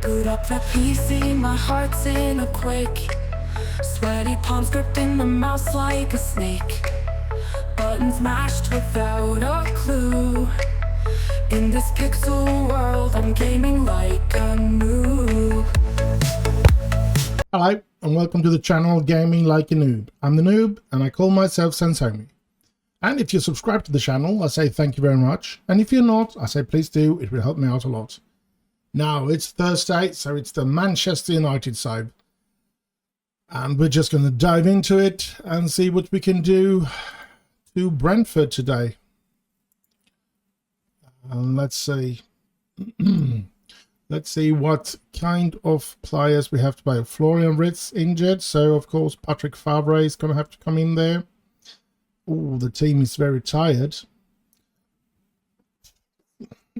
Boot up the PC, my heart's in a quake. Sweaty palms gripping the mouse like a snake. Buttons mashed without a clue. In this pixel world, I'm gaming like a noob. Hello and welcome to the channel Gaming Like a Noob. I'm the Noob and I call myself S08E4. And if you're subscribed to the channel, I say thank you very much. And if you're not, I say please do, it will help me out a lot. Now, it's Thursday, so it's the Manchester United side. And we're just going to dive into it and see what we can do to Brentford today. Let's see. Let's see what kind of players we have to play. Florian Wirtz injured, so of course Patrick Favre is going to have to come in there. Oh, the team is very tired.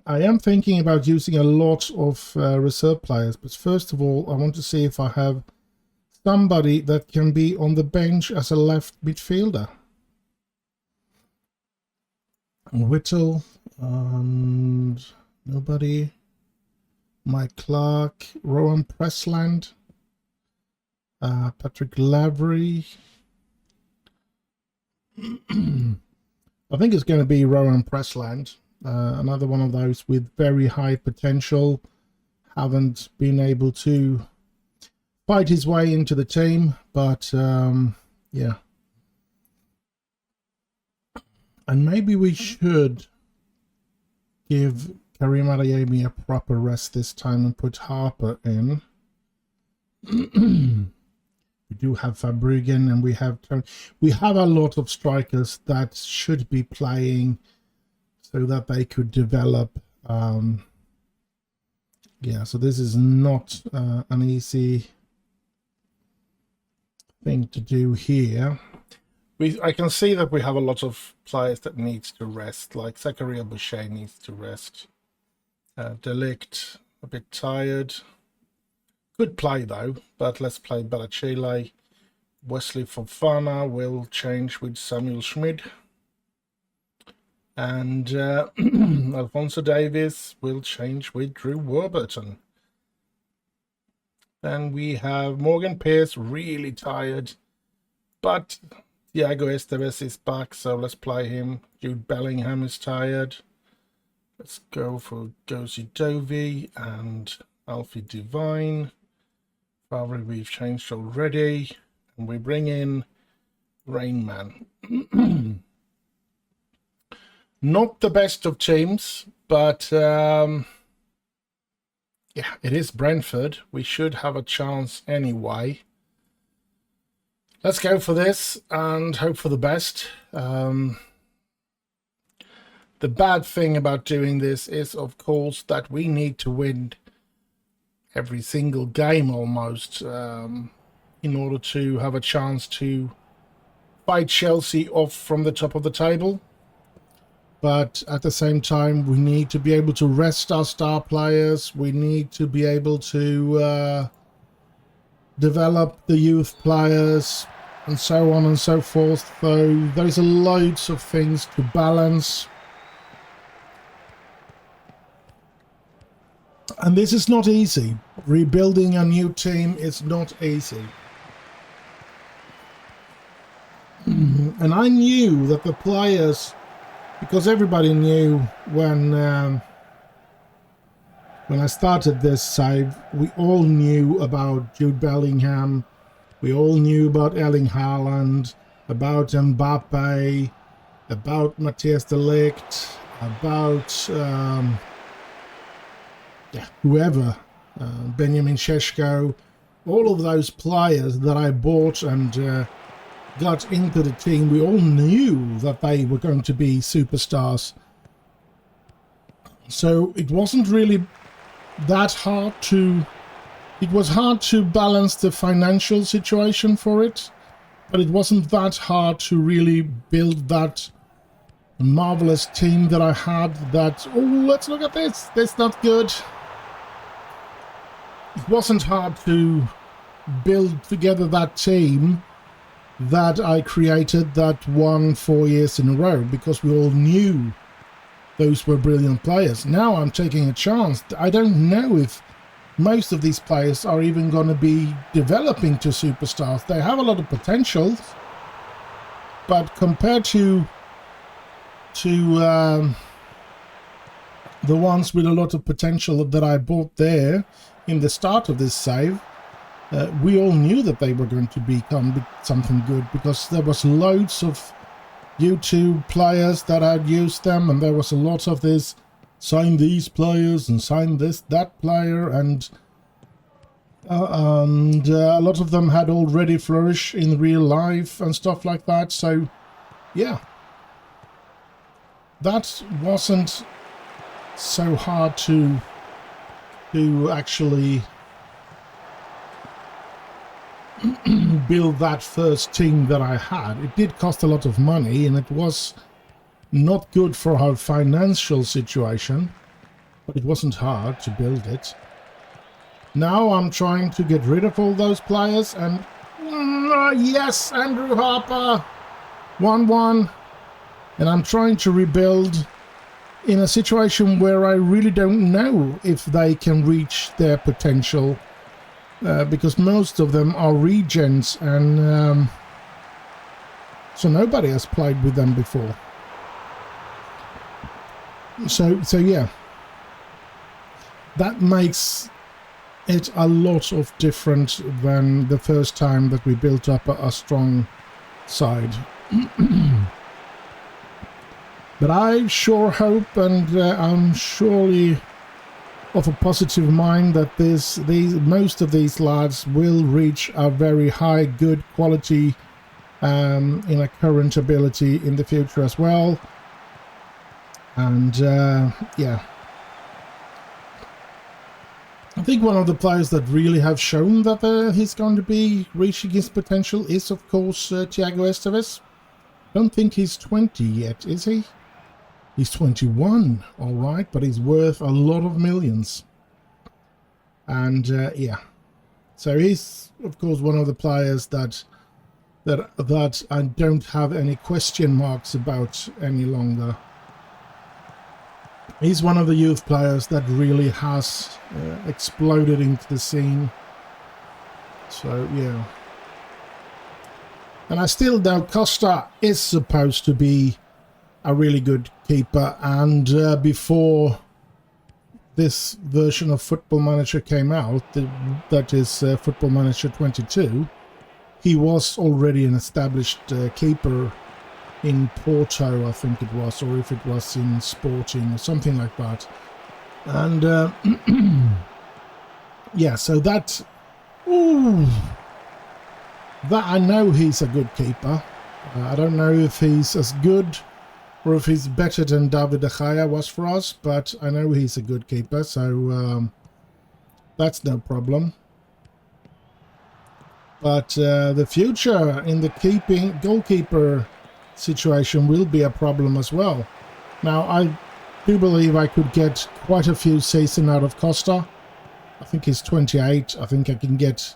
I am thinking about using a lot of reserve players, but first of all, I want to see if I have somebody that can be on the bench as a left midfielder. Whittle, and nobody. Mike Clark, Rowan Pressland, Patrick Lavery. I think it's going to be Rowan Pressland. Another one of those with very high potential. Haven't been able to fight his way into the team, but yeah. And maybe we should give Karim Adeyemi a proper rest this time and put Harper in. We do have Fabregas and we have a lot of strikers that should be playing so that they could develop. Yeah, so this is not an easy thing to do here. I can see that we have a lot of players that needs to rest, like Zakaria Boucher needs to rest. Delict, a bit tired. Good play though, but let's play Balachile. Wesley Fofana will change with Samuel Schmid. And Alphonso Davies will change with Drew Warburton. Then we have Morgan Pearce, really tired. But Thiago Esteves is back, so let's play him. Jude Bellingham is tired. Let's go for Gozi Dovi and Alfie Devine. Favre we've changed already. And we bring in Rainman. Not the best of teams, but yeah, it is Brentford. We should have a chance anyway. Let's go for this and hope for the best. The bad thing about doing this is, of course, that we need to win every single game almost in order to have a chance to fight Chelsea off from the top of the table. But at the same time, we need to be able to rest our star players. We need to be able to develop the youth players and so on and so forth. So there's loads of things to balance. And this is not easy. Rebuilding a new team is not easy. And I knew that the players, because everybody knew when I started this save, we all knew about Jude Bellingham, we all knew about Erling Haaland, about Mbappe, about Matthias de Ligt, about yeah, whoever, Benjamin Šeško, all of those players that I bought and got into the team, we all knew that they were going to be superstars. So it wasn't really that hard to... It was hard to balance the financial situation for it, but it wasn't that hard to really build that marvelous team that I had that... Oh, let's look at this. That's not good. It wasn't hard to build together that team that I created that won 4 years in a row, because we all knew those were brilliant players. Now I'm taking a chance. I don't know if most of these players are even going to be developing to superstars. They have a lot of potential, but compared to the ones with a lot of potential that I bought there in the start of this save, we all knew that they were going to become something good, because there was loads of YouTube players that had used them, and there was a lot of this sign these players and sign that player, and a lot of them had already flourished in real life and stuff like that. So yeah, that wasn't so hard to actually build that first team that I had. It did cost a lot of money, and it was not good for our financial situation, but it wasn't hard to build it. Now I'm trying to get rid of all those players, and yes, Andrew Harper 1-1, and I'm trying to rebuild in a situation where I really don't know if they can reach their potential, because most of them are regens, and so nobody has played with them before. So yeah, that makes it a lot of different than the first time that we built up a strong side. But I sure hope, and I'm surely of a positive mind, that most of these lads will reach a very high, good quality in a current ability in the future as well. And yeah, I think one of the players that really have shown that he's going to be reaching his potential is, of course, Thiago Esteves. Don't think he's 20 yet, is he? He's 21, all right, but he's worth a lot of millions. And yeah, so he's, of course, one of the players that I don't have any question marks about any longer. He's one of the youth players that really has exploded into the scene. So yeah, and I still know Costa is supposed to be a really good keeper, and before this version of Football Manager came out, that is Football Manager 22, he was already an established keeper in Porto, I think it was, or if it was in Sporting or something like that. And yeah, so that I know he's a good keeper. I don't know if he's as good or if he's better than David De Gea was for us, but I know he's a good keeper, so that's no problem. But the future in the goalkeeper situation will be a problem as well. Now, I do believe I could get quite a few seasons out of Costa. I think he's 28. I think I can get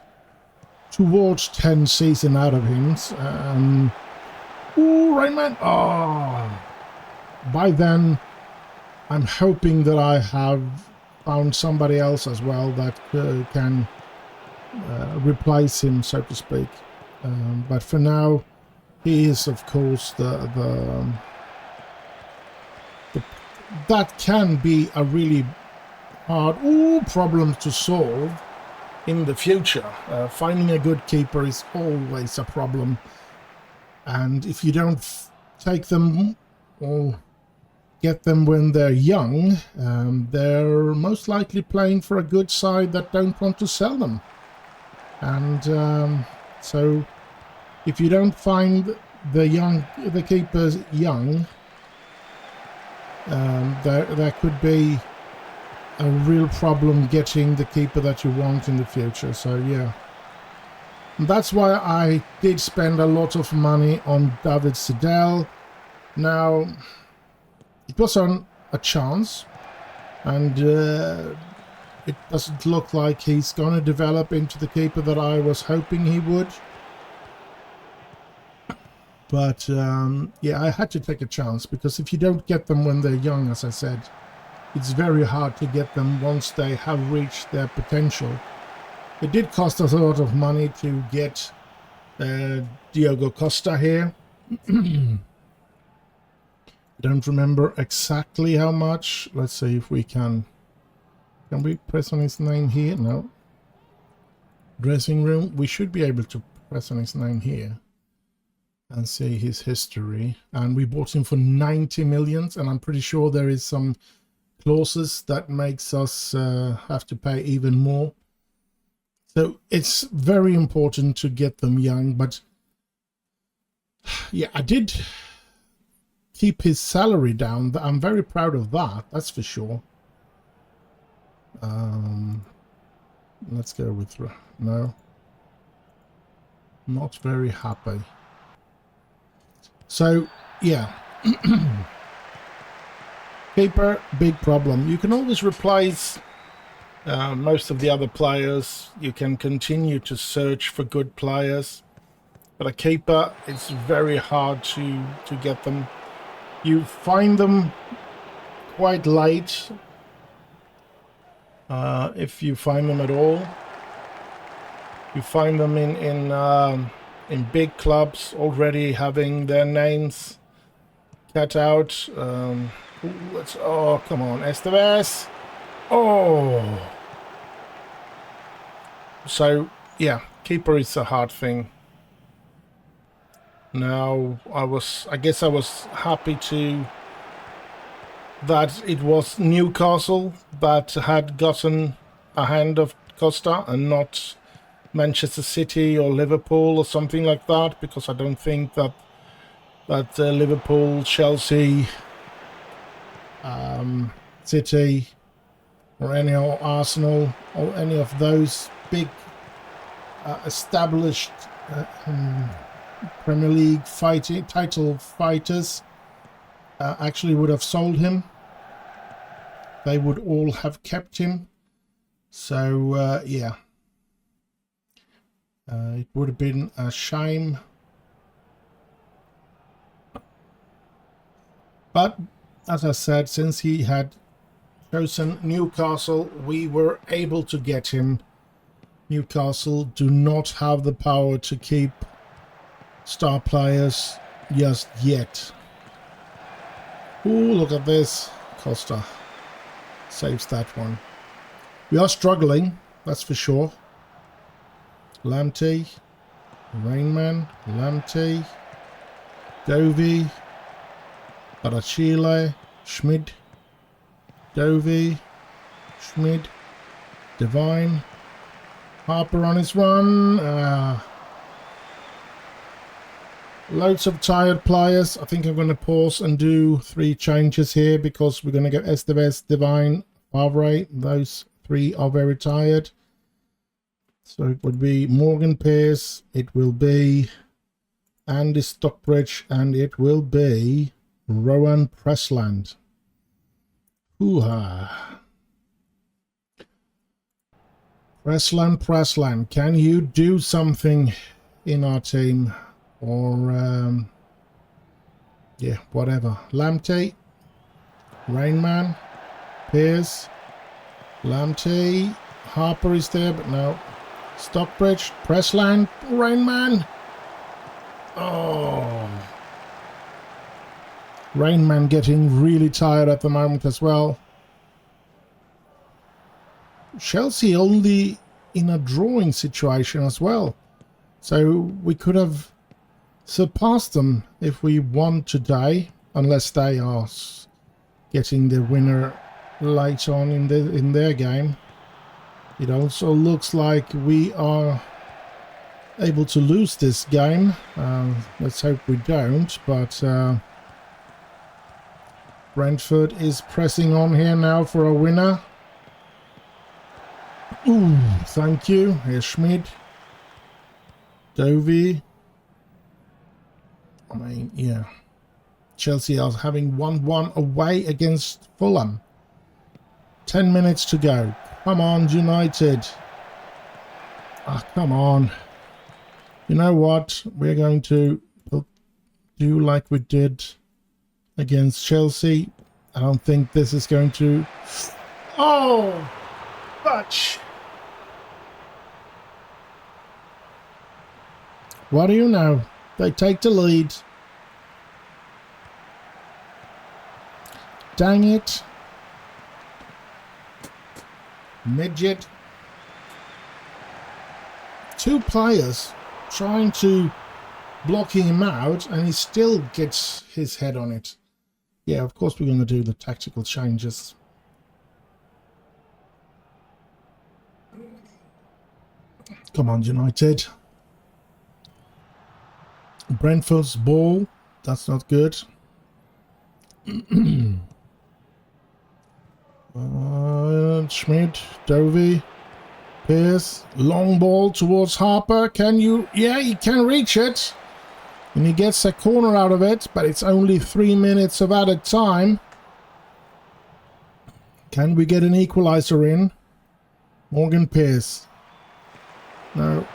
towards 10 seasons out of him. Ooh, Rainman! Oh! By then, I'm hoping that I have found somebody else as well that can replace him, so to speak. But for now, he is, of course, that can be a really hard problem to solve in the future. Finding a good keeper is always a problem, and if you don't take them or get them when they're young, they're most likely playing for a good side that don't want to sell them. And so if you don't find the keepers young, there could be a real problem getting the keeper that you want in the future. So yeah, and that's why I did spend a lot of money on David Sedel. Now, it was on a chance, and it doesn't look like he's going to develop into the keeper that I was hoping he would. But yeah, I had to take a chance, because if you don't get them when they're young, as I said, it's very hard to get them once they have reached their potential. It did cost us a lot of money to get Diogo Costa here. I don't remember exactly how much. Let's see if we can we press on his name here? No. Dressing room. We should be able to press on his name here and see his history. And we bought him for 90 millions, and I'm pretty sure there is some clauses that makes us have to pay even more. So it's very important to get them young, but yeah, I did keep his salary down. I'm very proud of that, that's for sure. Let's go with no. Not very happy. So yeah. Keeper, big problem. You can always replace most of the other players. You can continue to search for good players, but a keeper, it's very hard to get them. You find them quite late, if you find them at all. You find them in big clubs already having their names cut out. Oh, come on, Esteves. Oh. So, yeah, keeper is a hard thing. Now, I guess I was happy that it was Newcastle that had gotten a hand of Costa and not Manchester City or Liverpool or something like that, because I don't think that Liverpool, Chelsea, City, or Arsenal, or any of those big established Premier League title fighters actually would have sold him. They would all have kept him. So yeah, it would have been a shame. But as I said, since he had chosen Newcastle, we were able to get him. Newcastle do not have the power to keep star players just yet. Oh, look at this. Costa saves that one. We are struggling, that's for sure. Lamptey, Rainman, Lamptey, Dovey, Barachile, Schmid, Dovey, Schmid, Devine, Harper on his run. Loads of tired players. I think I'm going to pause and do 3 changes here, because we're going to get Esteves, Devine, Favre. Those 3 are very tired. So it would be Morgan Pearce, it will be Andy Stockbridge, and it will be Rowan Pressland. Hoo-ha. Pressland, can you do something in our team? Or, yeah, whatever. Lamptey, Rainman, Pearce, Lamptey, Harper is there, but no. Stockbridge, Pressland, Rainman. Oh. Rainman getting really tired at the moment as well. Chelsea only in a drawing situation as well. So we could have surpassed them if we won today, unless they are getting the winner late on in their game. It also looks like we are able to lose this game. Let's hope we don't, but Brentford is pressing on here now for a winner. Ooh, thank you. Here's Schmid. Dovey. I mean, yeah. Chelsea are having 1-1 away against Fulham. 10 minutes to go. Come on, United. Ah, come on. You know what? We're going to do like we did against Chelsea I don't think this is going to... Oh! Fudge! What do you know? They take the lead. Dang it. Midget. 2 players trying to block him out, and he still gets his head on it. Yeah, of course we're going to do the tactical changes. Come on, United. Brentford's ball. That's not good. Schmidt, Dovey, Pierce, long ball towards Harper. Can you? Yeah, he can reach it. And he gets a corner out of it, but it's only 3 minutes of added time. Can we get an equalizer in? Morgan Pierce. No.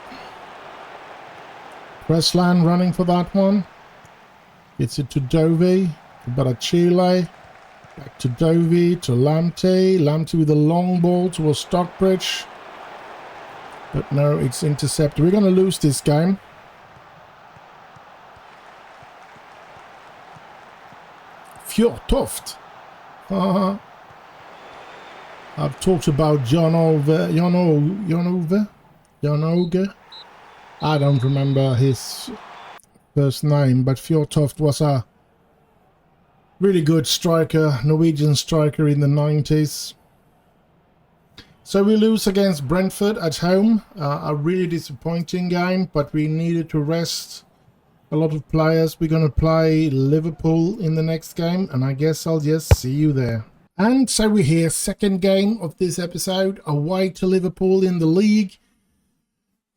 Pressland running for that one. Gets it to Dovey, to Barachile. Back to Dovey, to Lamptey. Lamptey with a long ball towards Stockbridge. But no, it's intercepted. We're going to lose this game. Fjortoft. I've talked about Jonoge. I don't remember his first name, but Fjortoft was a really good striker, Norwegian striker in the 90s. So we lose against Brentford at home. A really disappointing game, but we needed to rest a lot of players. We're going to play Liverpool in the next game, and I guess I'll just see you there. And so we're here, second game of this episode, away to Liverpool in the league.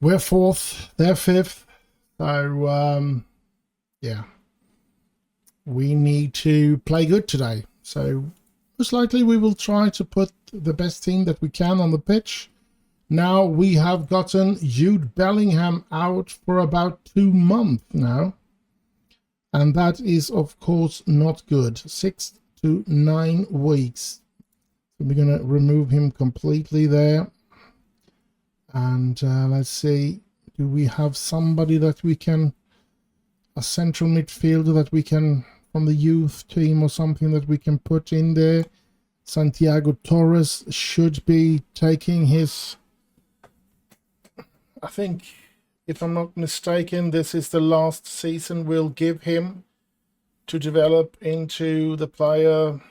We're 4th, they're 5th. So, yeah. We need to play good today. So, most likely we will try to put the best team that we can on the pitch. Now we have gotten Jude Bellingham out for about 2 months now. And that is, of course, not good. 6 to 9 weeks. So we're going to remove him completely there. And let's see, do we have somebody that we can, a central midfielder that we can, from the youth team or something that we can put in there? Santiago Torres should be taking his, I think, if I'm not mistaken, this is the last season we'll give him to develop into the player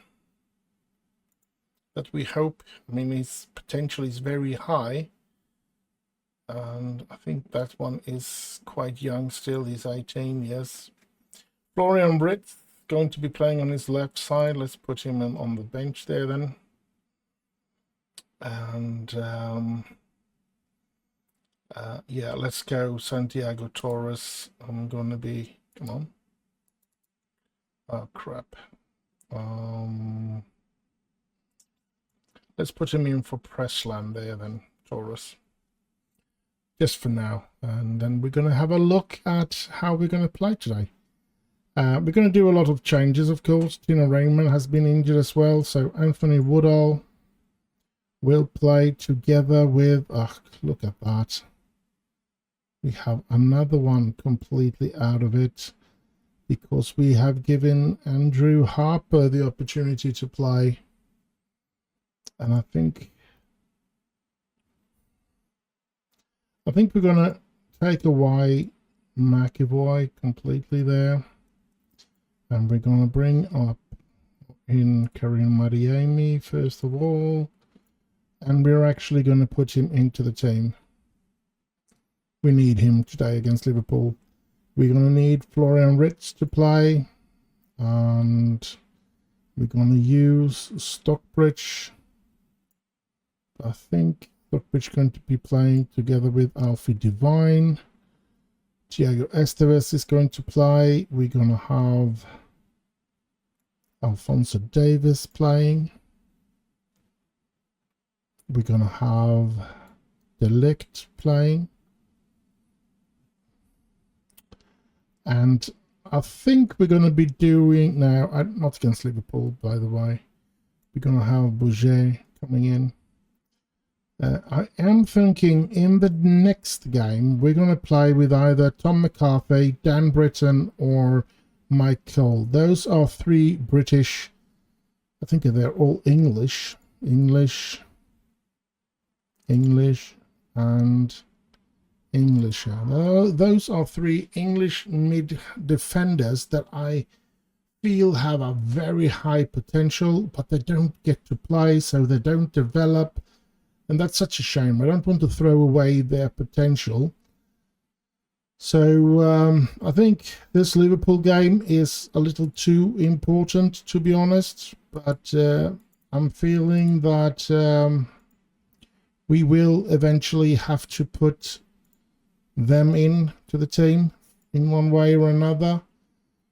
that we hope. I mean, his potential is very high. And I think that one is quite young still. He's 18, yes. Florian Brits going to be playing on his left side. Let's put him on the bench there then. And yeah, let's go Santiago Torres. I'm going to be, come on. Oh, crap. Let's put him in for Pressland there then, Torres. Just for now, and then we're going to have a look at how we're going to play today. We're going to do a lot of changes, of course. Tino Raymond has been injured as well, so Anthony Woodall will play together with... Oh, look at that. We have another one completely out of it, because we have given Andrew Harper the opportunity to play. And I think we're going to take away McAvoy completely there. And we're going to bring up in Karim Mariemi first of all. And we're actually going to put him into the team. We need him today against Liverpool. We're going to need Florian Ritz to play. And we're going to use Stockbridge. I think Stockbridge going to be playing together with Alfie Devine. Thiago Esteves is going to play. We're going to have Alphonso Davis playing. We're going to have De Ligt playing. And I think we're going to be doing now, not against Liverpool, by the way. We're going to have Bouget coming in. I am thinking in the next game, we're going to play with either Tom McCarthy, Dan Britton, or Mike Cole. Those are three British, I think they're all English, and English. Those are three English mid defenders that I feel have a very high potential, but they don't get to play, so they don't develop. And that's such a shame. I don't want to throw away their potential. So I think this Liverpool game is a little too important, to be honest. But I'm feeling that we will eventually have to put them in to the team in one way or another.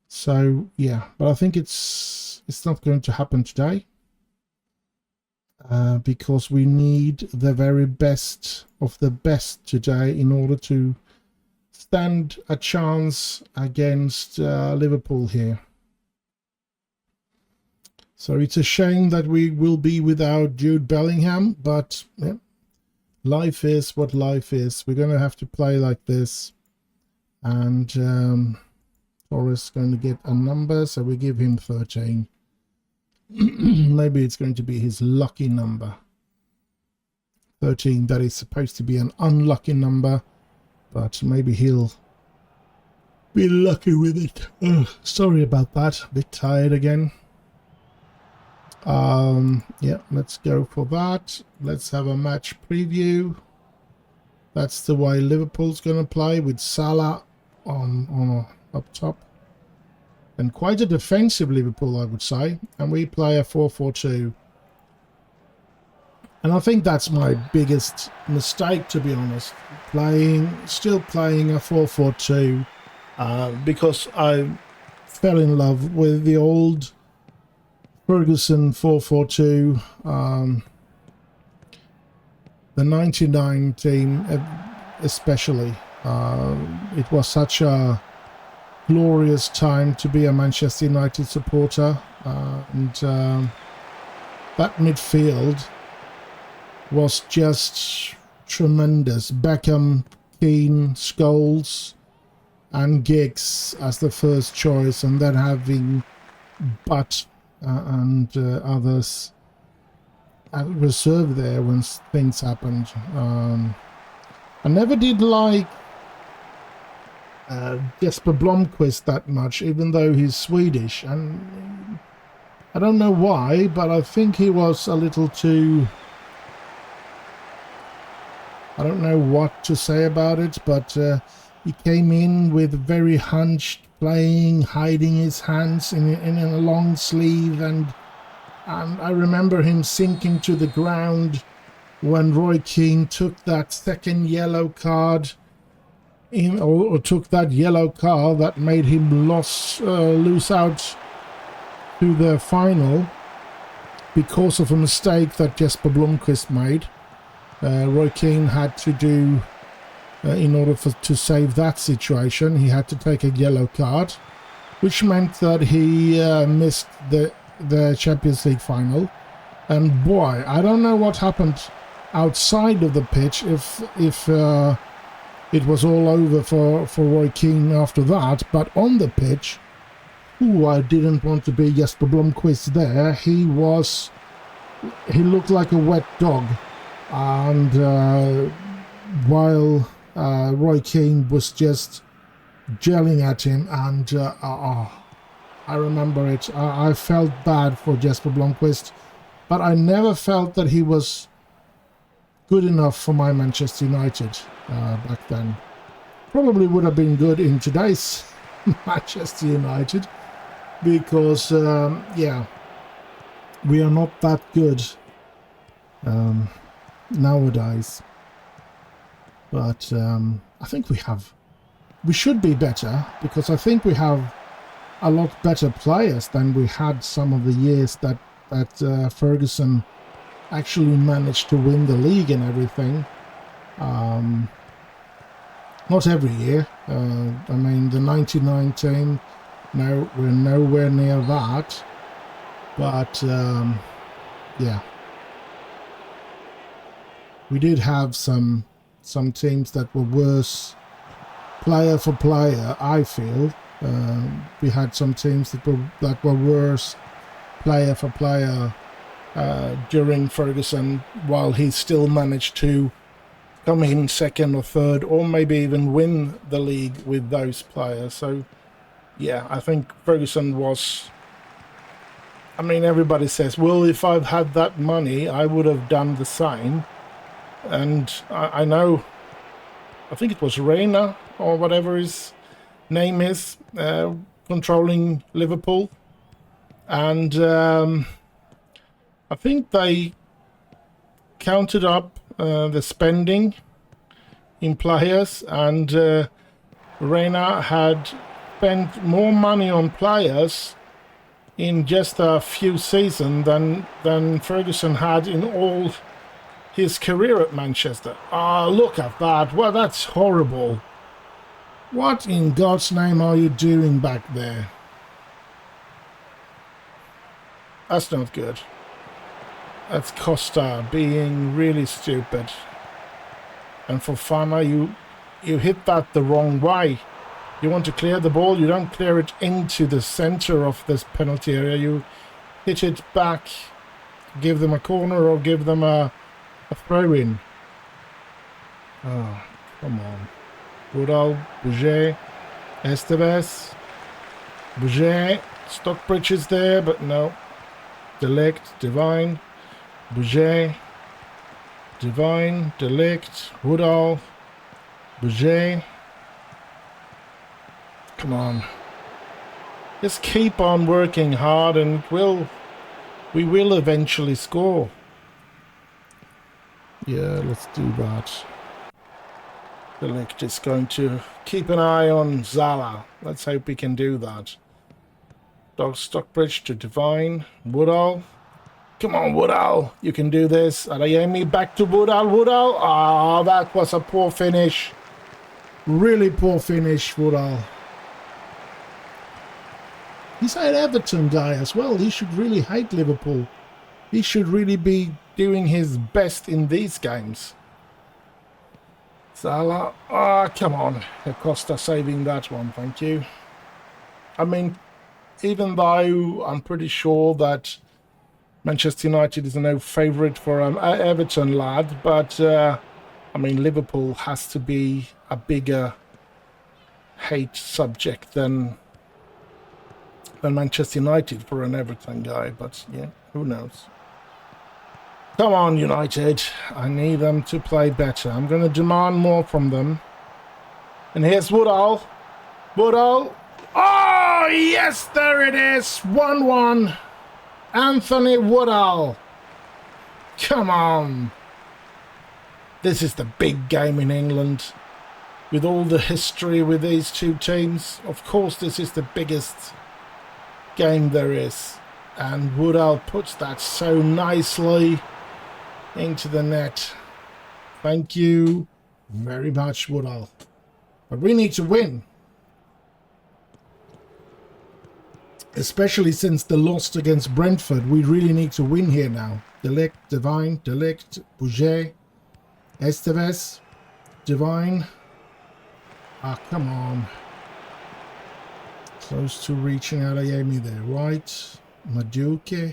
So yeah, but I think it's not going to happen today. Because we need the very best of the best today in order to stand a chance against Liverpool here. So it's a shame that we will be without Jude Bellingham, but yeah, life is what life is. We're going to have to play like this. And Torres is going to get a number, so we give him 13. Maybe it's going to be his lucky number. 13, that is supposed to be an unlucky number, but maybe he'll be lucky with it. Sorry about that, a bit tired again. Yeah, let's go for that. Let's have a match preview. That's the way Liverpool's going to play, with Salah on up top. And quite a defensive Liverpool, I would say. And we play a 4-4-2. And I think that's my biggest mistake, to be honest. Still playing a 4-4-2. Because I fell in love with the old Ferguson 4-4-2. The 99 team especially. It was such a glorious time to be a Manchester United supporter, and that midfield was just tremendous. Beckham, Keane, Scholes and Giggs as the first choice, and then having Butt and others reserved there when things happened. I never did like Jesper Blomqvist that much, even though he's Swedish, and I don't know why, but I think he was a little too, I don't know what to say about it, but he came in with very hunched playing, hiding his hands in a long sleeve, and I remember him sinking to the ground when Roy Keane took that second yellow card or took that yellow card that made him lose out to the final because of a mistake that Jesper Blomqvist made. Roy Keane had to do, in order to save that situation, he had to take a yellow card, which meant that he missed the Champions League final. And boy, I don't know what happened outside of the pitch, if it was all over for Roy Keane after that, but on the pitch, I didn't want to be Jesper Blomqvist there. He looked like a wet dog, and while Roy Keane was just gelling at him, and I remember it. I felt bad for Jesper Blomqvist, but I never felt that he was good enough for my Manchester United back then. Probably would have been good in today's Manchester United, because yeah, we are not that good nowadays. But I think we should be better, because I think we have a lot better players than we had some of the years that Ferguson actually managed to win the league and everything. Not every year. I mean, the 99 team No, we're nowhere near that. But, yeah. We did have some teams that were worse player for player, I feel. We had some teams that were worse player for player during Ferguson, while he still managed to come in second or third, or maybe even win the league with those players. So, yeah, I think Ferguson was... I mean, everybody says, well, if I've had that money, I would have done the same. And I know, I think it was Reina, or whatever his name is, controlling Liverpool. And I think they counted up the spending in players, and Reina had spent more money on players in just a few seasons than Ferguson had in all his career at Manchester. Ah, look at that. Well, that's horrible. What in God's name are you doing back there? That's not good. That's Costa being really stupid. And Fofana, you hit that the wrong way. You want to clear the ball, you don't clear it into the center of this penalty area. You hit it back, give them a corner or give them a throw-in. Oh, come on. Woodall, Bouget, Estevez, Bouget, Stockbridge is there, but no. Delict, Divine, Bouget, Divine, Delict, Woodall, Bouget. Come on. Just keep on working hard and we will eventually score. Yeah, let's do that. Delict is going to keep an eye on Zala. Let's hope he can do that. Stockbridge to Divine. Woodall. Come on, Woodall. You can do this. Adeyemi back to Woodall. Woodall. Ah, that was a poor finish. Really poor finish, Woodall. He's an Everton guy as well. He should really hate Liverpool. He should really be doing his best in these games. Salah. Ah, come on. Costa saving that one. Thank you. I mean, even though I'm pretty sure that Manchester United is no favourite for Everton lad, but I mean, Liverpool has to be a bigger hate subject than Manchester United for an Everton guy, but yeah, who knows. Come on, United. I need them to play better. I'm going to demand more from them. And here's Woodall. Woodall. Oh, yes, there it is. 1-1. Anthony Woodall. Come on. This is the big game in England. With all the history with these two teams, of course this is the biggest game there is. And Woodall puts that so nicely into the net. Thank you very much, Woodall. But we need to win. Especially since the loss against Brentford, we really need to win here now. Delict, Divine, Delict, Bouget, Estevez, Divine. Ah, come on. Close to reaching Adeyemi there, right? Maduke.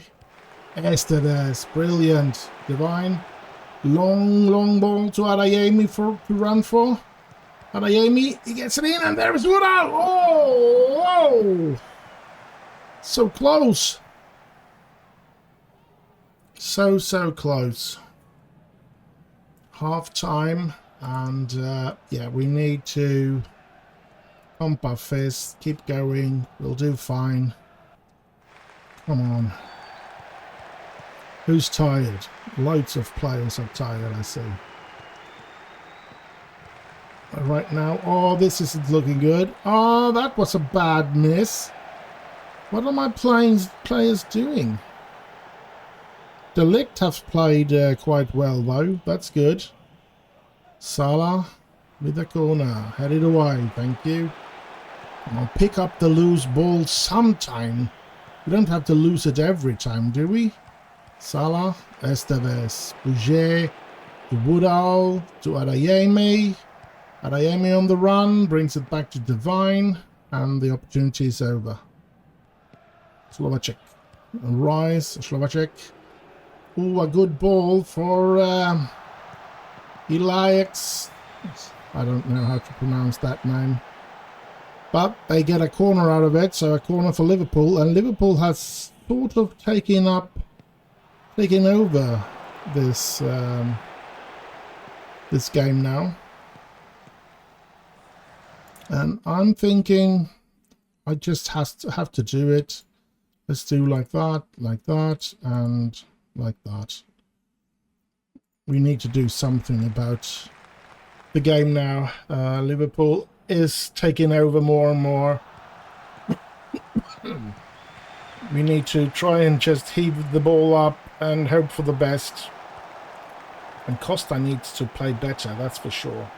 Estevez, brilliant. Divine. Long ball to Adeyemi to run for. Adeyemi, he gets it in, and there is Woodall. Oh! So close. So close. Half time, and yeah, we need to pump our fist, keep going. We'll do fine. Come on. Who's tired? Loads of players are tired, I see. Right now, oh, this isn't looking good. Oh, that was a bad miss. What are my players doing? Delict have played quite well, though. That's good. Salah with the corner. Headed away. Thank you. I'll pick up the loose ball sometime. We don't have to lose it every time, do we? Salah, Esteves, Bouger, to Woodall, to Adeyemi. Adeyemi on the run, brings it back to Divine, and the opportunity is over. Slovacek. Rise, Slovacek. Ooh, a good ball for Eliax. I don't know how to pronounce that name. But they get a corner out of it, so a corner for Liverpool, and Liverpool has sort of taken over this this game now. And I'm thinking I just have to do it. Let's do like that, and like that. We need to do something about the game now. Liverpool is taking over more and more. We need to try and just heave the ball up and hope for the best. And Costa needs to play better, that's for sure.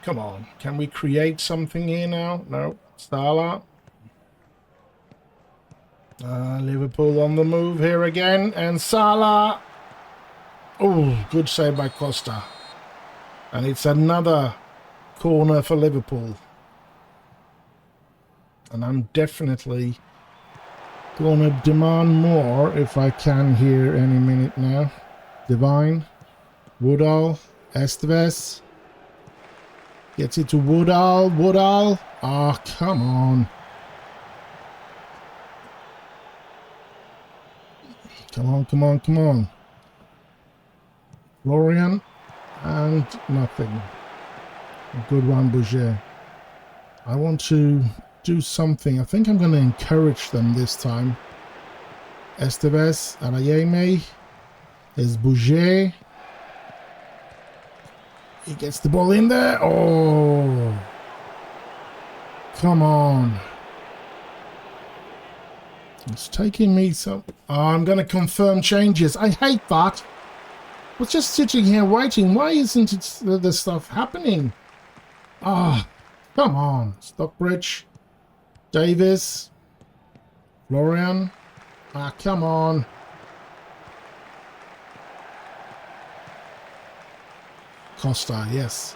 Come on, can we create something here now? No. Salah. Liverpool on the move here again, and Salah. Oh, good save by Costa. And it's another corner for Liverpool. And I'm definitely going to demand more if I can here any minute now. Divine. Woodall. Esteves. Gets it to Woodall. Woodall. Oh, come on. Come on, come on, come on. Florian. And nothing. A good one, Bouger. I want to do something. I think I'm going to encourage them this time. Esteves, Adeyemi. There's Bouger. He gets the ball in there. Oh. Come on. It's taking me some... Oh, I'm going to confirm changes. I hate that. I was just sitting here waiting. Why isn't it the stuff happening? Ah, oh, come on. Stockbridge. Davis. Florian. Ah, come on. Costa, yes.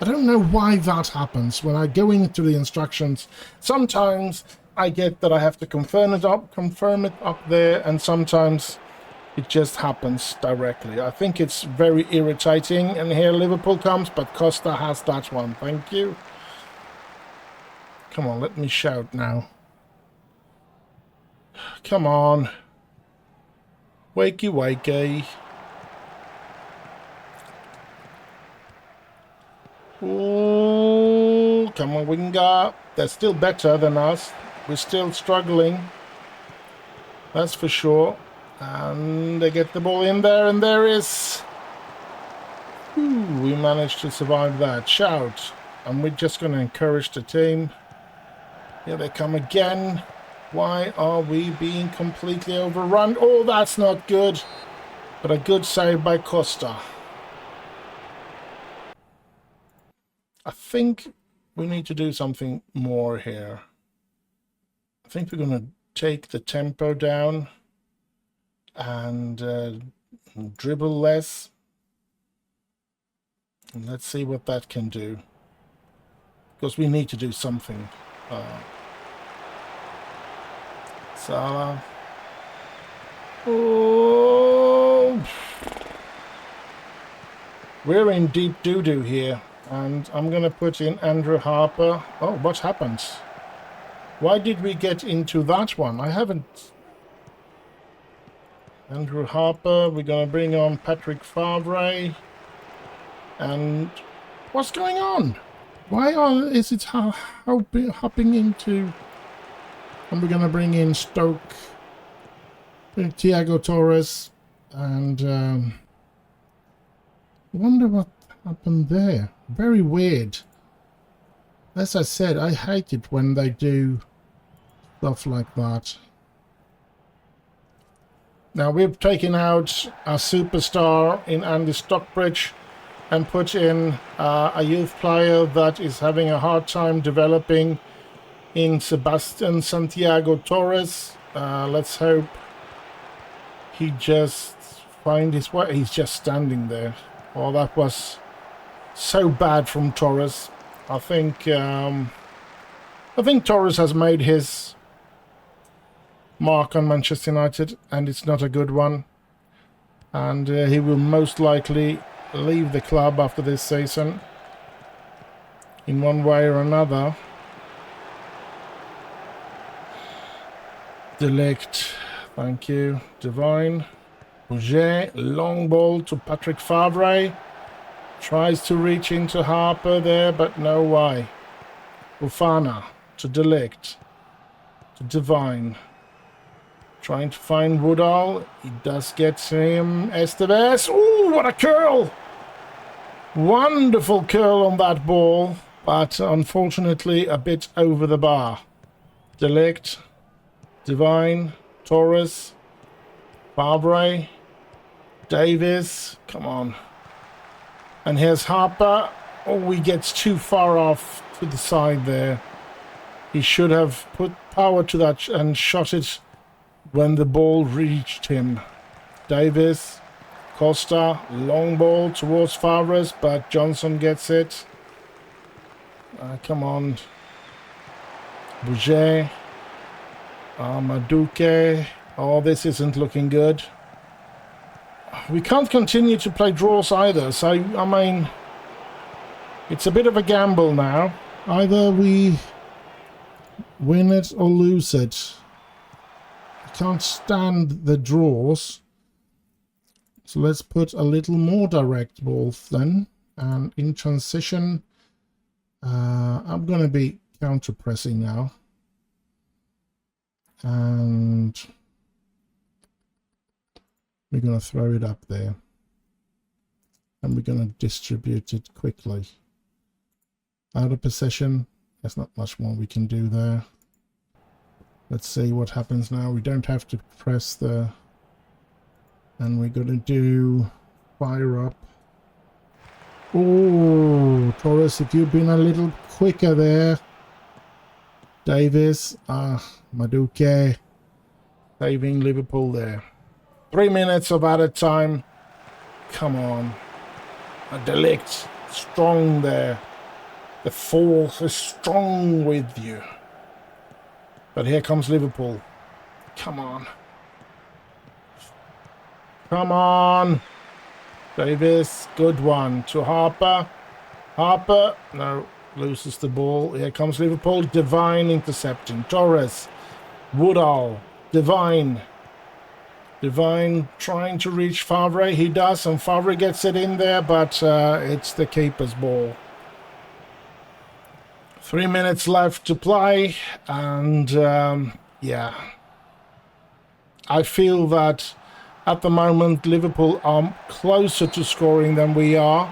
I don't know why that happens when I go into the instructions. Sometimes I get that I have to confirm it up there, and sometimes it just happens directly. I think it's very irritating, and here Liverpool comes, but Costa has that one. Thank you. Come on, let me shout now. Come on. Wakey, wakey. Ooh, come on, Winger. They're still better than us. We're still struggling. That's for sure. And they get the ball in there, and there is... Ooh, we managed to survive that. Shout. And we're just going to encourage the team. Here they come again. Why are we being completely overrun? Oh, that's not good. But a good save by Costa. I think we need to do something more here. I think we're going to take the tempo down and dribble less. And let's see what that can do. Because we need to do something. Salah. Oh. We're in deep doo-doo here. And I'm going to put in Andrew Harper. Oh, what happened? Why did we get into that one? I haven't... Andrew Harper. We're going to bring on Patrick Favre. And what's going on? Why is it hopping into... And we're going to bring in Stoke, Thiago Torres, and I wonder what happened there. Very weird. As I said, I hate it when they do stuff like that. Now we've taken out a superstar in Andy Stockbridge. and put in a youth player that is having a hard time developing in Sebastian Santiago Torres. Let's hope he just find his way. He's just standing there. Oh, that was so bad from Torres. I think Torres has made his mark on Manchester United, and it's not a good one. And he will most likely leave the club after this season in one way or another. Delict, thank you. Divine. Bouget, long ball to Patrick Favre. Tries to reach into Harper there, but no way. Ufana to Delict. To Divine. Trying to find Woodall. He does get him. Estevez. Ooh, what a curl! Wonderful curl on that ball, but unfortunately a bit over the bar. Delict. Divine. Torres. Favre. Davis. Come on. And here's Harper. Oh, he gets too far off to the side there. He should have put power to that and shot it when the ball reached him. Davis, Costa, long ball towards Favres, but Johnson gets it. Come on. Bouget. Maduke. Oh, this isn't looking good. We can't continue to play draws either, so, I mean, it's a bit of a gamble now. Either we win it or lose it. Can't stand the draws, so let's put a little more direct balls then. And in transition, I'm gonna be counter pressing now, and we're gonna throw it up there, and we're gonna distribute it quickly. Out of possession, there's not much more we can do there. Let's see what happens now. We don't have to press the... And we're going to do fire up. Oh, Torres, if you've been a little quicker there. Davis. Maduke. Saving Liverpool there. 3 minutes of added time. Come on. A Delict. Strong there. The fourth is strong with you. But here comes Liverpool. Come on. Come on. Davis, good one. To Harper. Harper, no, loses the ball. Here comes Liverpool. Divine intercepting. Torres. Woodall. Divine. Divine trying to reach Favre. He does, and Favre gets it in there, but it's the keeper's ball. 3 minutes left to play, and yeah, I feel that at the moment Liverpool are closer to scoring than we are,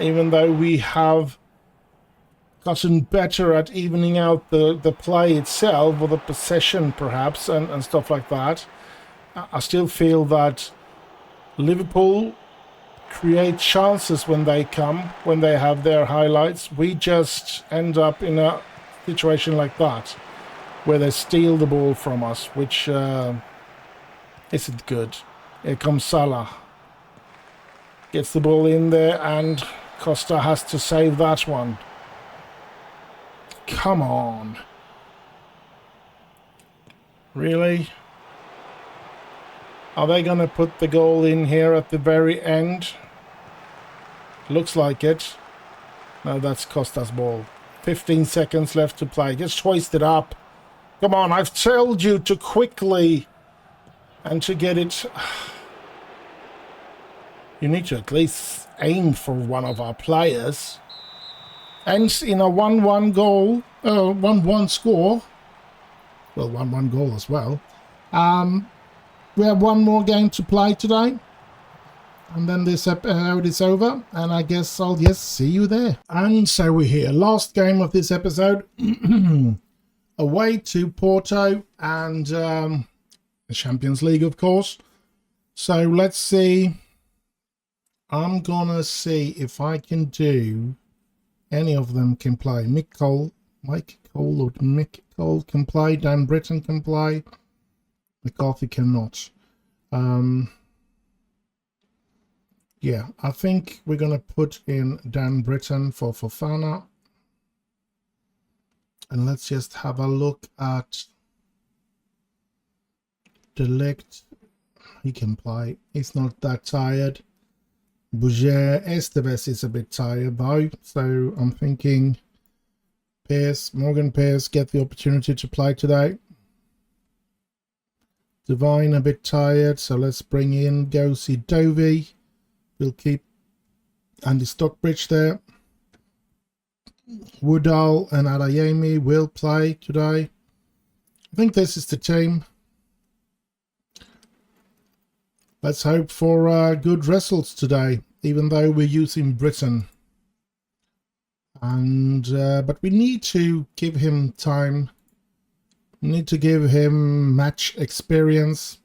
even though we have gotten better at evening out the play itself, or the possession perhaps, and stuff like that. I still feel that Liverpool create chances when they come, when they have their highlights. We just end up in a situation like that, where they steal the ball from us, which isn't good. Here comes Salah. Gets the ball in there, and Costa has to save that one. Come on. Really? Are they going to put the goal in here at the very end? Looks like it. No, that's Costa's ball. 15 seconds left to play. Just hoist it up. Come on, I've told you to quickly and to get it. You need to at least aim for one of our players. Ends in a 1-1 goal. 1-1 score. Well, 1-1 goal as well. We have one more game to play today, and then this episode is over, and I guess I'll just see you there. And so we're here. Last game of this episode. Away to Porto, and the Champions League, of course. So let's see I'm gonna see if I can do any of them can play. Mike Cole or Mick Cole can play. Dan Britton can play. McCarthy cannot. Yeah, I think we're gonna put in Dan Britton for Fofana. And let's just have a look at Delict. He can play. He's not that tired. Bouger Esteves is a bit tired though, so I'm thinking Morgan Pearce get the opportunity to play today. Divine a bit tired, so let's bring in Gosi Dovey. We'll keep Andy Stockbridge there. Woodall and Adeyemi will play today. I think this is the team. Let's hope for good results today, even though we're using Britain. And but we need to give him time. We need to give him match experience.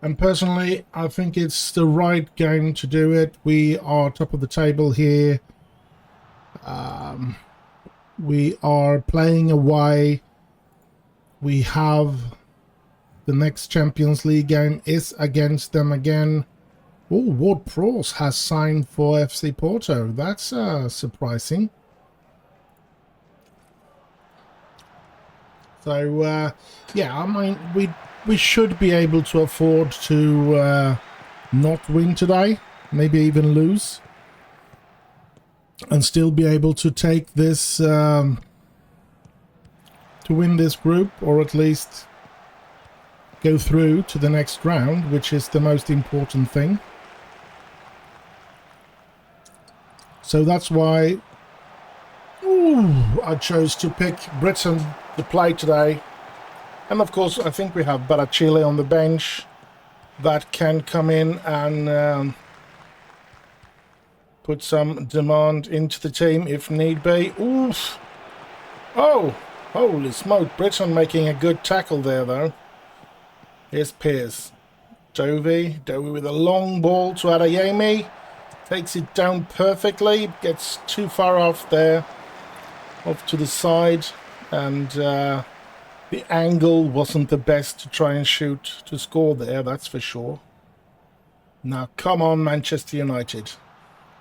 And personally, I think it's the right game to do it. We are top of the table here. We are playing away. We have the next Champions League game is against them again. Oh, Ward-Prowse has signed for FC Porto. That's surprising. So, yeah, I mean, we should be able to afford to not win today, maybe even lose, and still be able to take this, to win this group, or at least go through to the next round, which is the most important thing. So that's why I chose to pick Britain to play today. And of course, I think we have Barachile on the bench that can come in and put some demand into the team if need be. Oof. Oh, holy smoke. Britain making a good tackle there, though. Here's Pearce. Dovey with a long ball to Adeyemi. Takes it down perfectly. Gets too far off there. Off to the side. And the angle wasn't the best to try and shoot to score there, that's for sure. Now, come on, Manchester United.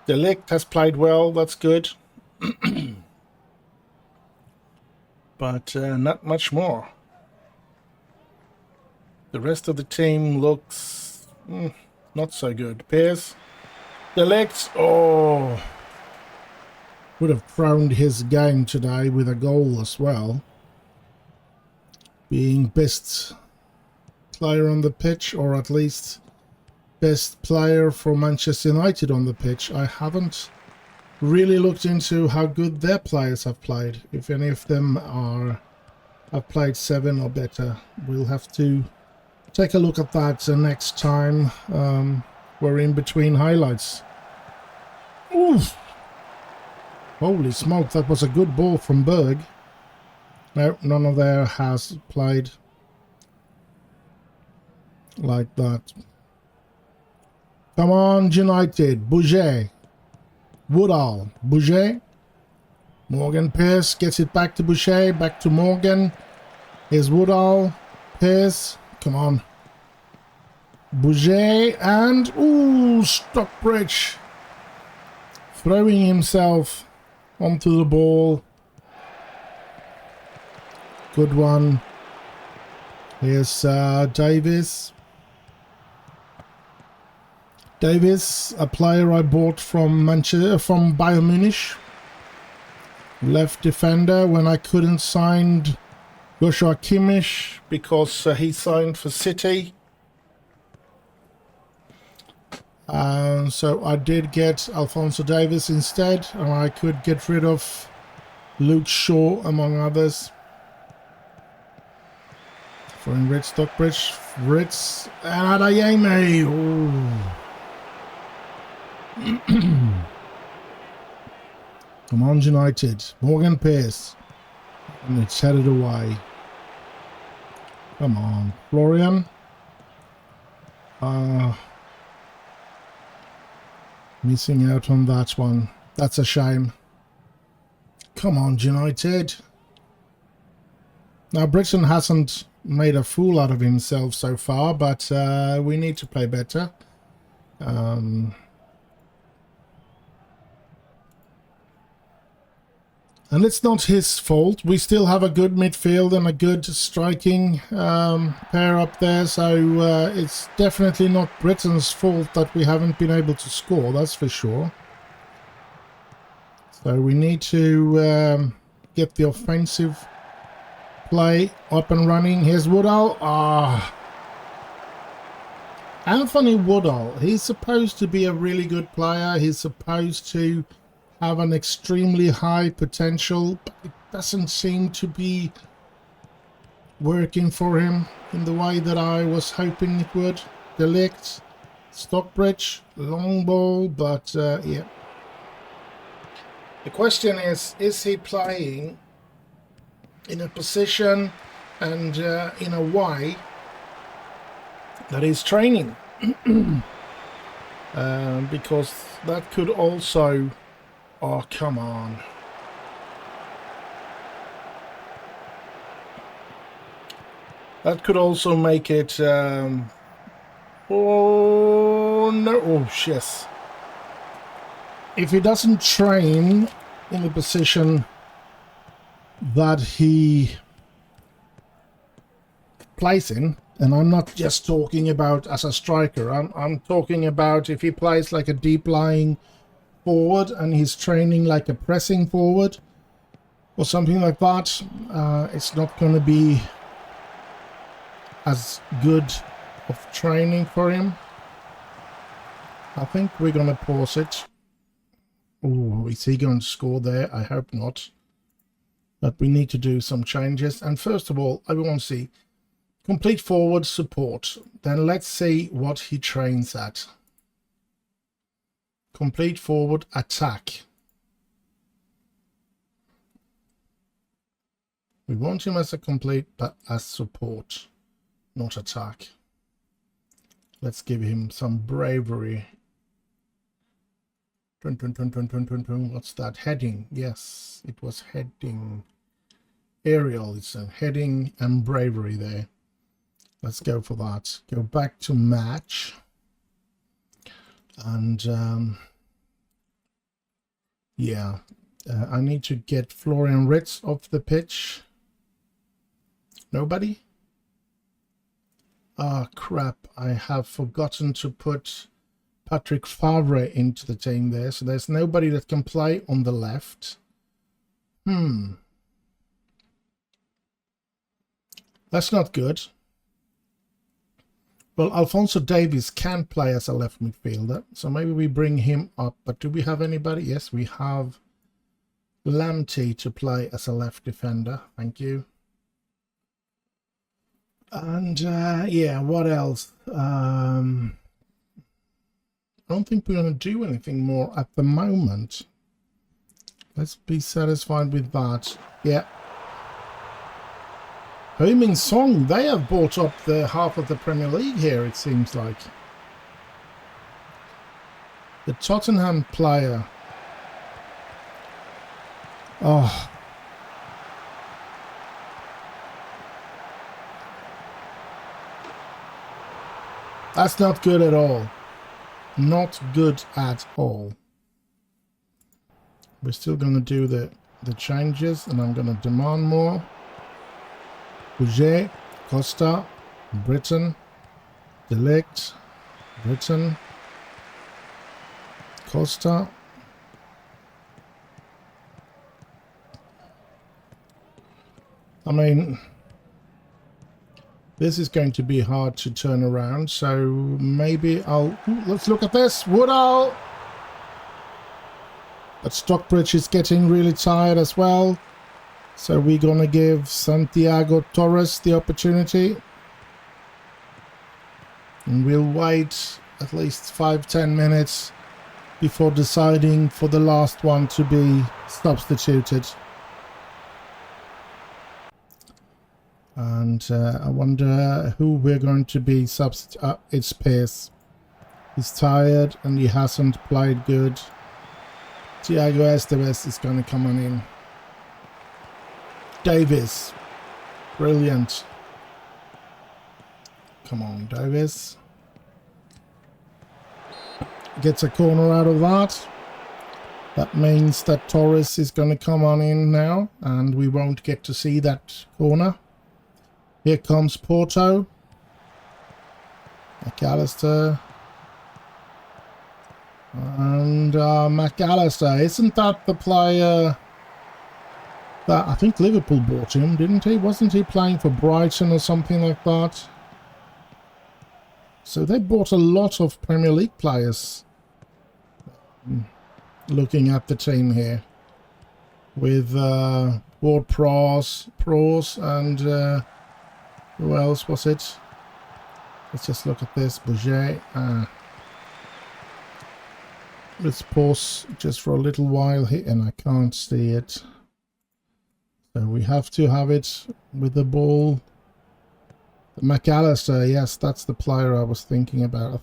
De Ligt has played well, that's good. But not much more. The rest of the team looks not so good. Pearce, De Ligt, oh, would have crowned his game today with a goal as well. Being best player on the pitch, or at least best player for Manchester United on the pitch. I haven't really looked into how good their players have played. If any of them have played 7 or better, we'll have to take a look at that next time we're in between highlights. Oof. Holy smoke, that was a good ball from Berg. No, none of there has played like that. Come on, United. Bouger. Woodall. Bouger. Morgan Pearce gets it back to Boucher. Back to Morgan. Here's Woodall. Pearce. Come on. Bouger and... ooh, Stockbridge. Throwing himself onto the ball. Good one. Here's Davis. Davis, a player I bought from Bayern Munich. Left defender when I couldn't sign Joshua Kimmich because he signed for City. So I did get Alphonso Davies instead, and I could get rid of Luke Shaw among others. For Ritz Stockbridge, Ritz and Adeyemi. Come on, United. Morgan Pearce. And it's headed away. Come on. Florian. Missing out on that one. That's a shame. Come on, United. Now, Britain hasn't made a fool out of himself so far, but we need to play better. And it's not his fault. We still have a good midfield and a good striking pair up there. So it's definitely not Britain's fault that we haven't been able to score, that's for sure. So we need to get the offensive play up and running. Here's Woodall. Anthony Woodall. He's supposed to be a really good player. He's supposed to have an extremely high potential, but it doesn't seem to be working for him in the way that I was hoping it would. Delict, Stockbridge, long ball, but yeah. The question is he playing in a position and in a way that he's training? Because that could also... Oh, come on. That could also make it... Oh, no. Oh, yes. If he doesn't train in the position that he plays in, and I'm not just talking about as a striker, I'm talking about if he plays like a deep-lying forward and he's training like a pressing forward or something like that, it's not going to be as good of training for him. I think we're going to pause it. Oh, is he going to score there? I hope not. But we need to do some changes. And first of all, I want to see complete forward support. Then let's see what he trains at. Complete forward attack. We want him as a complete, but as support, not attack. Let's give him some bravery. What's that? Heading. Yes, it was heading. Aerial. It's a heading and bravery there. Let's go for that. Go back to match. And yeah, I need to get Florian Ritz off the pitch. Nobody? Ah, crap. I have forgotten to put Patrick Favre into the team there. So there's nobody that can play on the left. That's not good. Well, Alphonso Davies can play as a left midfielder, so maybe we bring him up. But do we have anybody? Yes, we have Lamptey to play as a left defender. Thank you. And yeah, what else? I don't think we're going to do anything more at the moment. Let's be satisfied with that. Yeah. Heung-min Son, they have bought up the half of the Premier League here, it seems like. The Tottenham player. Oh. That's not good at all. Not good at all. We're still going to do the changes, and I'm going to demand more. Bouget, Costa, Britain, Delict, Britain, Costa. I mean, this is going to be hard to turn around, so maybe I'll... Ooh, let's look at this. Woodall! But Stockbridge is getting really tired as well. So we're going to give Santiago Torres the opportunity. And we'll wait at least 5-10 minutes before deciding for the last one to be substituted. And I wonder who we're going to be substitute. It's Pierce. He's tired and he hasn't played good. Thiago Esteves is going to come on in. Davis. Brilliant. Come on, Davis. Gets a corner out of that. That means that Torres is going to come on in now, and we won't get to see that corner. Here comes Porto. McAllister. And McAllister, isn't that the player that I think Liverpool bought him, didn't he? Wasn't he playing for Brighton or something like that? So they bought a lot of Premier League players. Looking at the team here with Ward-Prowse and who else was it? Let's just look at this. Bouget. Let's pause just for a little while here, and I can't see it. So we have to have it with the ball. McAllister, yes, that's the player I was thinking about.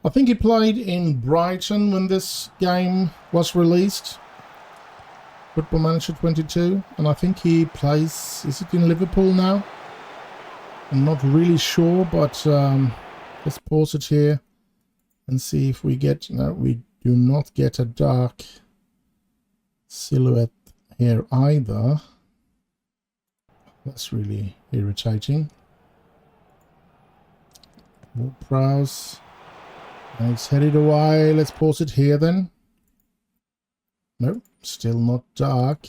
I think he played in Brighton when this game was released. Football Manager 22. And I think he plays... Is it in Liverpool now? I'm not really sure, but let's pause it here and see if we get... No, we do not get a dark silhouette here either. That's really irritating. Ward-Prowse. And it's headed away. Let's pause it here then. Nope, still not dark.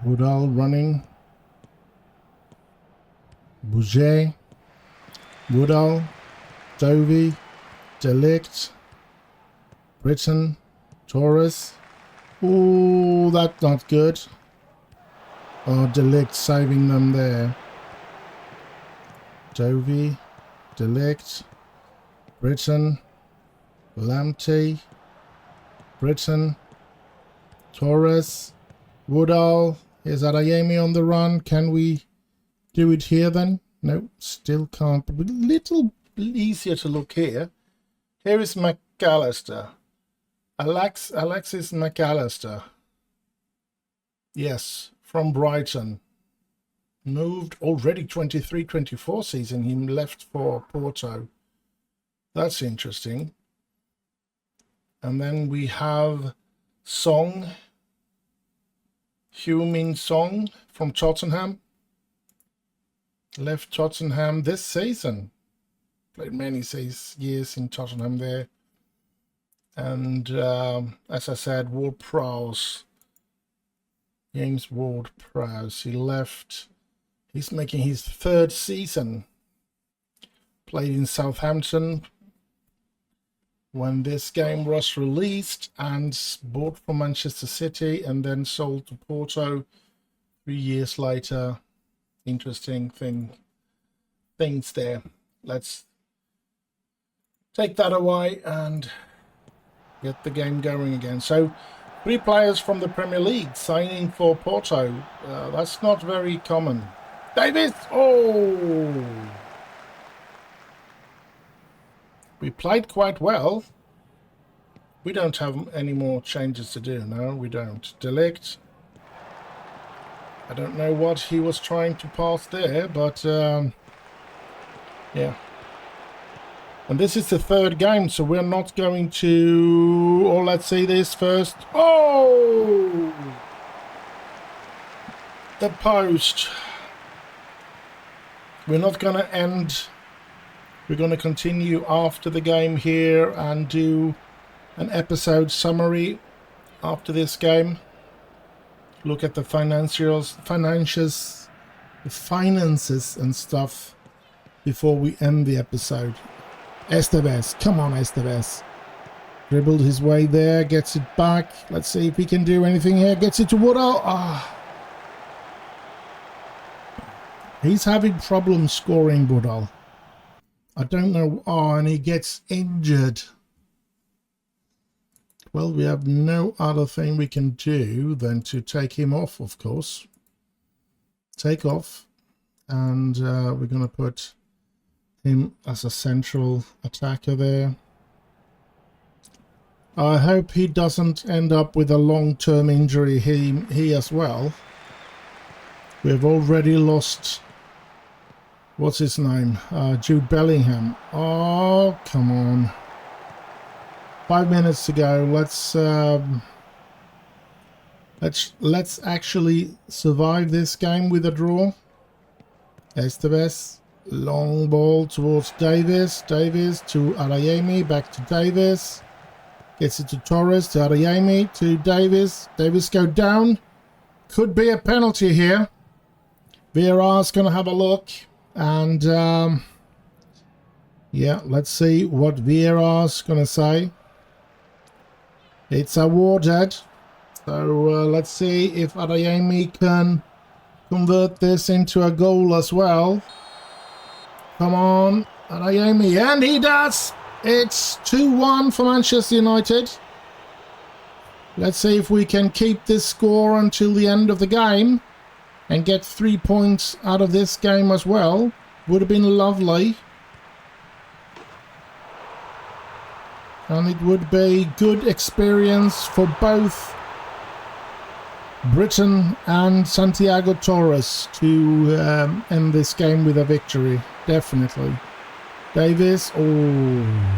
Woodall running. Bouget. Woodall. Dovey. Delict. Britton. Torres. Ooh, that's not good. Oh, Delict saving them there. Dovey. Delict. Britton. Lamptey. Britton. Torres. Woodall. Is Adeyemi on the run? Can we do it here then? No, still can't. But a little easier to look here. Here is McAllister. Alexis McAllister. Yes, from Brighton. Moved already 23-24 season. He left for Porto. That's interesting. And then we have Song. Heung-min Song from Tottenham. Left Tottenham this season. Played many years in Tottenham there. And as I said, Ward-Prowse. James Ward-Prowse. He left. He's making his third season. Played in Southampton when this game was released and bought from Manchester City and then sold to Porto 3 years later. Interesting things there. Let's take that away and get the game going again. So 3 players from the Premier League signing for Porto. That's not very common. Davis! Oh! We played quite well. We don't have any more changes to do. No, we don't. Delict. I don't know what he was trying to pass there, but yeah. And this is the 3rd game, so we're not going to... Or let's see this first. Oh! The post. We're not going to end... We're going to continue after the game here and do an episode summary after this game. Look at the finances and stuff before we end the episode. Esteves, come on Esteves. Dribbled his way there, gets it back. Let's see if he can do anything here. Gets it to Woodall. Ah. He's having problems scoring, Woodall. I don't know. Oh, and he gets injured. Well, we have no other thing we can do than to take him off, of course. take off, and we're going to put him as a central attacker there. I hope he doesn't end up with a long-term injury, he as well. We've already lost, what's his name, Jude Bellingham. Oh, come on. 5 minutes to go. Let's actually survive this game with a draw. Esteves, long ball towards Davis. Davis to Adeyemi, back to Davis. Gets it to Torres, to Adeyemi, to Davis. Davis go down. Could be a penalty here. VR's going to have a look. And, yeah, let's see what VR's going to say. It's awarded. So, let's see if Adeyemi can convert this into a goal as well. Come on, Adeyemi. And he does! It's 2-1 for Manchester United. Let's see if we can keep this score until the end of the game and get 3 points out of this game as well. Would have been lovely. And it would be good experience for both Britain and Santiago Torres to end this game with a victory. Definitely. Davis, oh.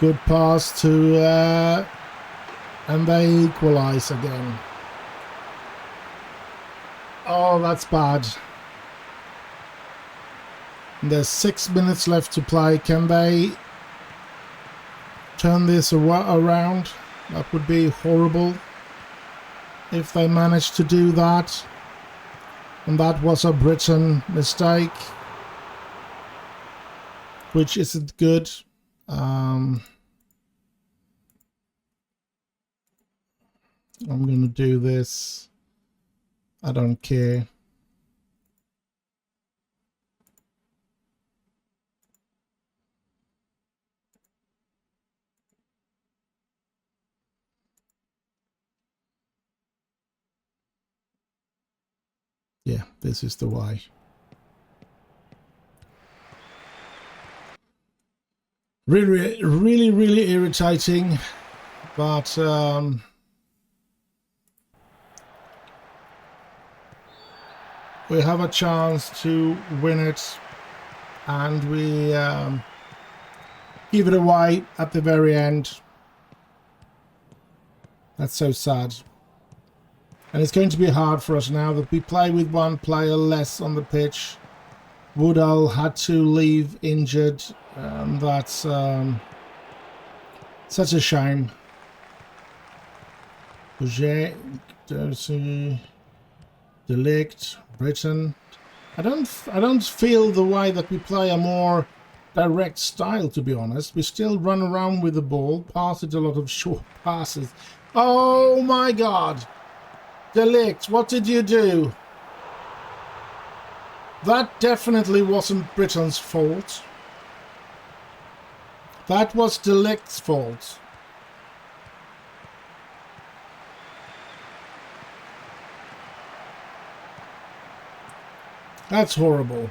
Good pass to, and they equalize again. Oh, that's bad. There's 6 minutes left to play. Can they turn this around? That would be horrible if they manage to do that. And that was a Britain mistake, which isn't good. I'm going to do this. I don't care. Yeah, this is the way. Really irritating, but we have a chance to win it, and we give it away at the very end. That's so sad. And it's going to be hard for us now that we play with one player less on the pitch. Woodall had to leave injured. That's such a shame. Bouget, Delict, Britain. I don't feel the way that we play a more direct style, to be honest. We still run around with the ball, pass it a lot of short passes. Oh my God! Delict, what did you do? That definitely wasn't Britain's fault. That was Delict's fault. That's horrible.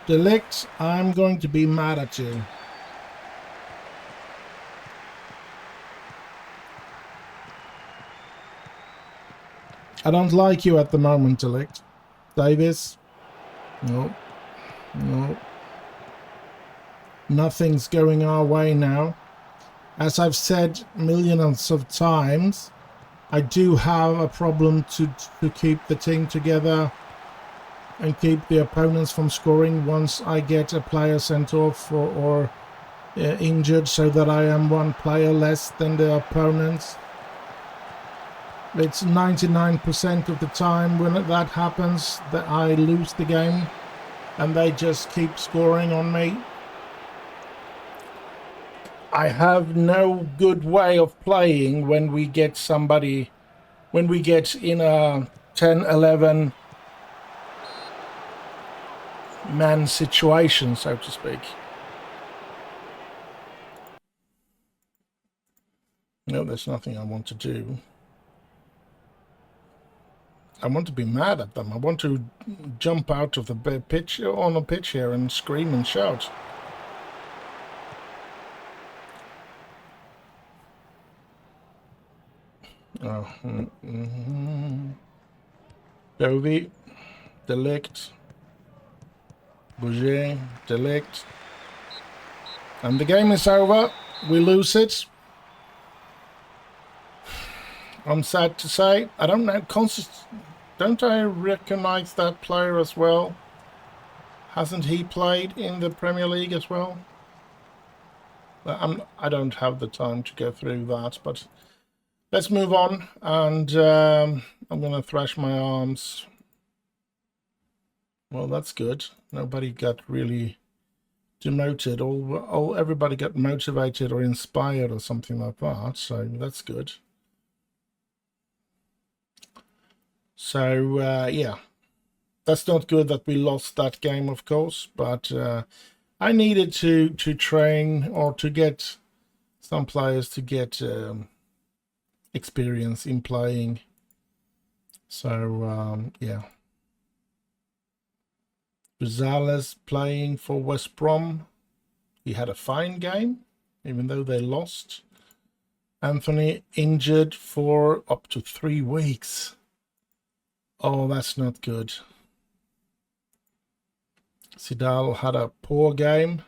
Delict, I'm going to be mad at you. I don't like you at the moment, Delict. Davis? No. No. Nothing's going our way now. As I've said millions of times, I do have a problem to keep the team together and keep the opponents from scoring once I get a player sent off or injured, so that I am one player less than the opponents. It's 99% of the time when that happens that I lose the game and they just keep scoring on me. I have no good way of playing when we get somebody, when we get in a 10-11 man situation, so to speak. No, there's nothing I want to do. I want to be mad at them. I want to jump out of the pitch on a pitch here and scream and shout. Oh, Dovey, Delict, Bouger, Delict. And the game is over. We lose it. I'm sad to say. I don't know. Don't I recognize that player as well? Hasn't he played in the Premier League as well? I don't have the time to go through that, but let's move on. And I'm going to thrash my arms. Well, that's good. Nobody got really demoted. Everybody got motivated or inspired or something like that. So that's good. So, yeah, that's not good that we lost that game, of course, but I needed to train or to get some players to get experience in playing. So, yeah. Rosales playing for West Brom. He had a fine game, even though they lost. Anthony injured for up to 3 weeks. Oh, that's not good. Sidal had a poor game.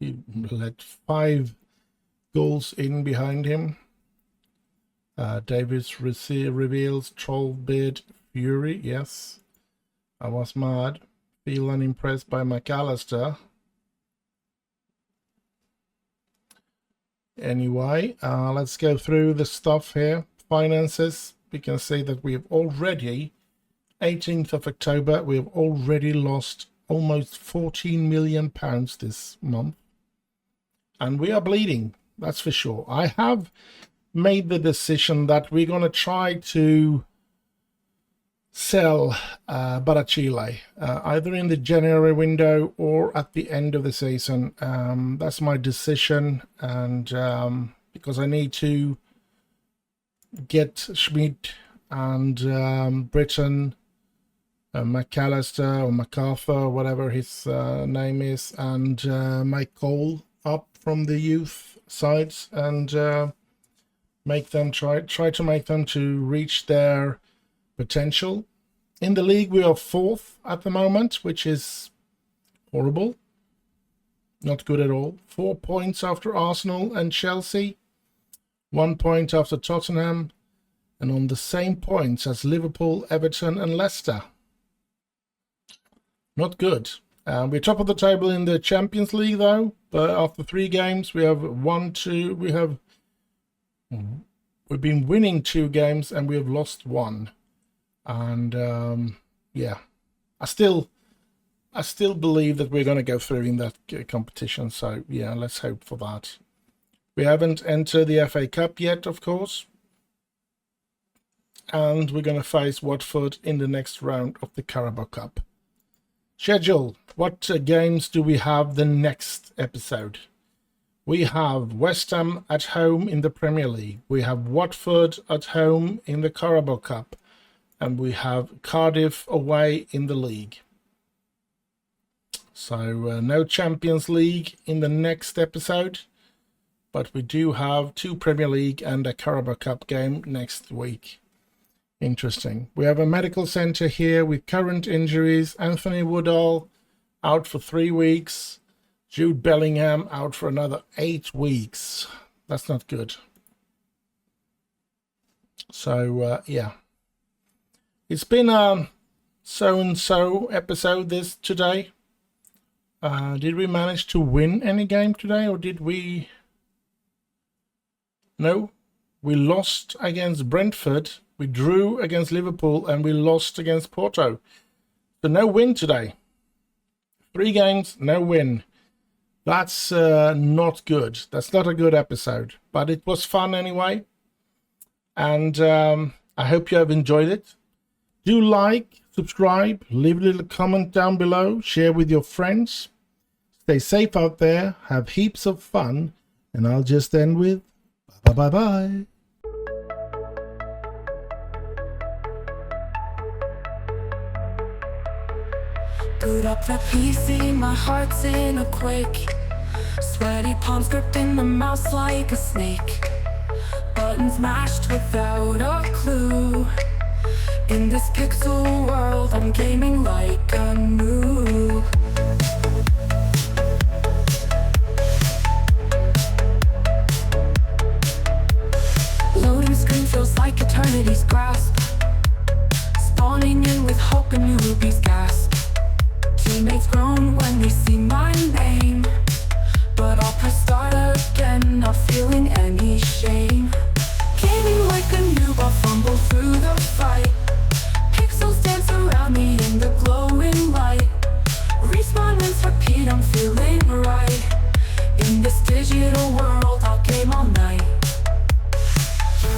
He let 5 goals in behind him. Davis reveals troll beard fury. Yes, I was mad. Feel unimpressed by McAllister. Anyway, let's go through the stuff here. Finances. We can see that we have already, 18th of October, we have already lost almost £14 million this month. And we are bleeding, that's for sure. I have made the decision that we're going to try to sell Barachile, either in the January window or at the end of the season. That's my decision, and because I need to get Schmidt and Britton, McAllister or MacArthur, whatever his name is, and Mike Cole up from the youth sides, and make them try to make them to reach their potential. In the league, we are 4th at the moment, which is horrible. Not good at all. 4 points after Arsenal and Chelsea. 1 point after Tottenham, and on the same points as Liverpool, Everton and Leicester. Not good. We're top of the table in the Champions League though, but after 3 games we have we've been winning 2 games and we have lost 1. And yeah, I still believe that we're going to go through in that competition, so yeah, let's hope for that. We haven't entered the FA Cup yet, of course. And we're going to face Watford in the next round of the Carabao Cup. Schedule. What games do we have the next episode? We have West Ham at home in the Premier League. We have Watford at home in the Carabao Cup. And we have Cardiff away in the league. So no Champions League in the next episode. But we do have 2 Premier League and a Carabao Cup game next week. Interesting. We have a medical centre here with current injuries. Anthony Woodall out for 3 weeks. Jude Bellingham out for another 8 weeks. That's not good. So, yeah. It's been a so-and-so episode today. Did we manage to win any game today, or did we... No, we lost against Brentford, we drew against Liverpool, and we lost against Porto. So no win today. 3 games, no win. That's not good. That's not a good episode. But it was fun anyway. And I hope you have enjoyed it. Do like, subscribe, leave a little comment down below, share with your friends. Stay safe out there, have heaps of fun, and I'll just end with Bye bye bye. Boot up the PC, my heart's in a quake. Sweaty palms gripping the mouse like a snake. Buttons mashed without a clue. In this pixel world, I'm gaming like a noob. Loading screen feels like eternity's grasp. Spawning in with hope and newbies gasp. Teammates groan when they see my name.